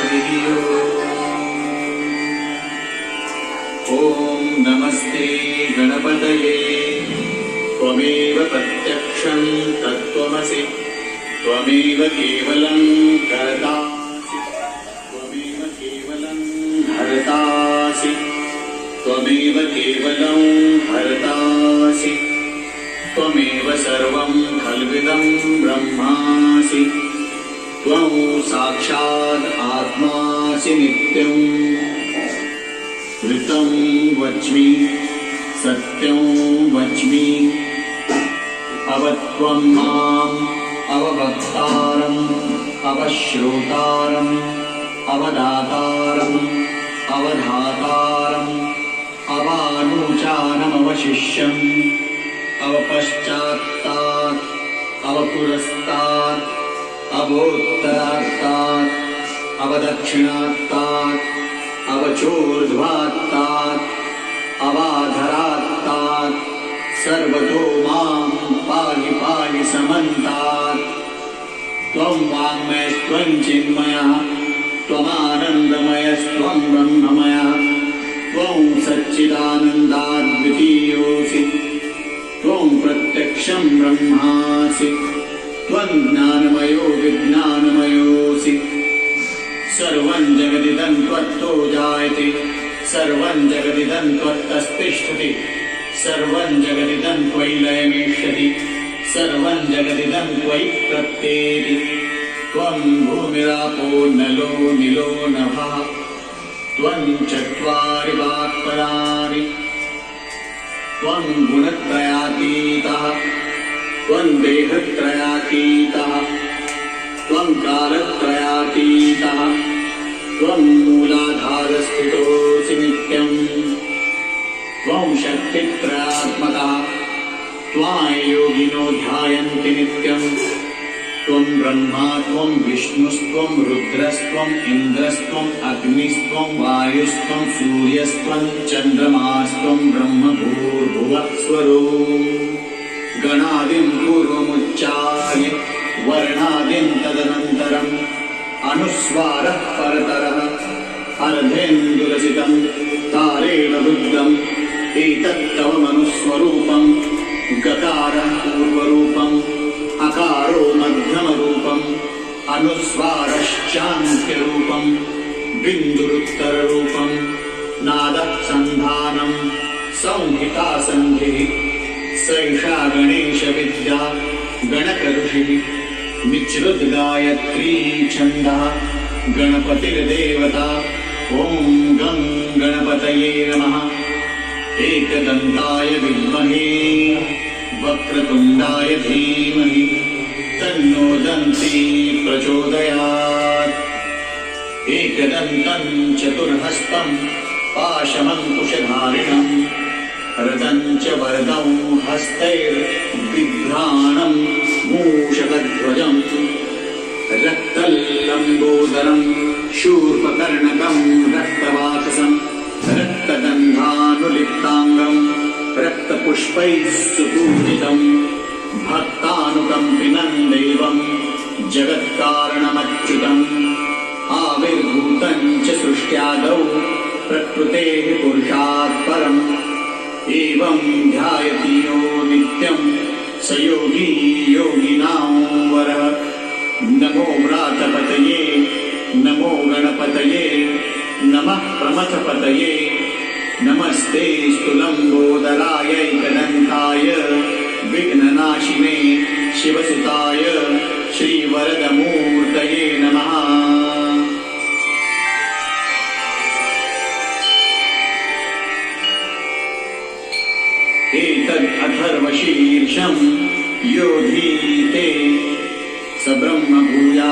हरिः ओम नमस्ते गणपतये त्वमेव प्रत्यक्षं तत्त्वमसि त्वमेव केवलं कर्तासि त्वमेव केवलं हर्तासि त्वमेव केवलं हर्तासि त्वमेव सर्वं खल्विदं ब्रह्मासि त्वं साक्षात् आत्मासि नित्यम् ऋतं वच्मि सत्यं वच्मि अवत्वं माम् अवभक्तारम् अवश्रोतारम् अवदातारम् अवधातारम् अवानुचानमवशिष्यम् अवपश्चात्तात् अवपुरस्तात् अवोत्तरात्तात् अवदक्षिणात्तात् अवचोर्ध्वात्तात् अवाधरात्तात् सर्वतो मां पाहि पाहि समन्तात् त्वं वाङ्मयस्त्वं चिन्मयः त्वमानन्दमयस्त्वं ब्रह्ममयः त्वं सच्चिदानन्दाद्वितीयोऽसि त्वं प्रत्यक्षं ब्रह्मासि त्वं ज्ञानमयो विज्ञानमयोऽसि सर्वं जगदिदं त्वत्तो जायते सर्वं जगदिदं त्वत्तस्तिष्ठति सर्वं जगदिदं त्वयि लयमेष्यति सर्वं जगदिदं त्वयि प्रत्येति त्वं भूमिरापो नलो निलो नभः त्वं चत्वारि वाक्पदानि त्वं गुणत्रयातीतः त्वं देहत्रयातीतः त्वं कालत्रयातीतः त्वं मूलाधारस्थितोऽसि नित्यम् त्वं शक्तित्रयात्मकः त्वां योगिनो ध्यायन्ति नित्यम् त्वं ब्रह्मा त्वं विष्णुस्त्वं रुद्रस्त्वं इन्द्रस्त्वं अग्निस्त्वं वायुस्त्वं सूर्यस्त्वं चन्द्रमास्त्वं ब्रह्म भूर्भुवः स्वरूपम् गणादिं पूर्वमुच्चार्य वर्णादिं तदनन्तरम् अनुस्वारः परतरः अर्धेन्दुरसितं तारेण बुद्धम् एतत्तव मनुस्वरूपम् गकारः पूर्वरूपम् अकारो मध्यमरूपम् अनुस्वारश्चान्त्यरूपम् बिन्दुरुत्तररूपम् नादः सन्धानम् संहिता सन्धिः सैषा गणेशविद्या गणकऋषिः विच्छ्रुतगायत्री छन्दः गणपतिर्देवता ॐ गं गणपतये नमः एकदन्ताय विद्महे वक्रतुण्डाय धीमहि तन्नो दन्ती प्रचोदयात् एकदन्तं चतुर्हस्तं पाशमङ्कुशधारिणम् रदं च वरदं हस्तैर्बिभ्राणं मूषकध्वजम् रक्तल्लम्बोदरं शूर्पकर्णकं रक्तवाससं रक्तगन्धानुलिप्ताङ्गं रक्तपुष्पैः सुपूजितं भक्तानुकम्पिनं देवं जगत्कारणमच्युतम् आविर्भूतं च सृष्ट्यादौ प्रकृतेः पुरुषात् परम् एवं ध्यायति यो नित्यं स योगी योगिनां वरः नमो व्रातपतये नमो गणपतये नमः प्रमथपतये नमस्ते स्तुलम्बोदरायैकदन्ताय विघ्ननाशिने शिवसुताय श्रीवरदमूर्तये नमः। एतदथर्वशीर्षं यो धीते स ब्रह्म भूयात्।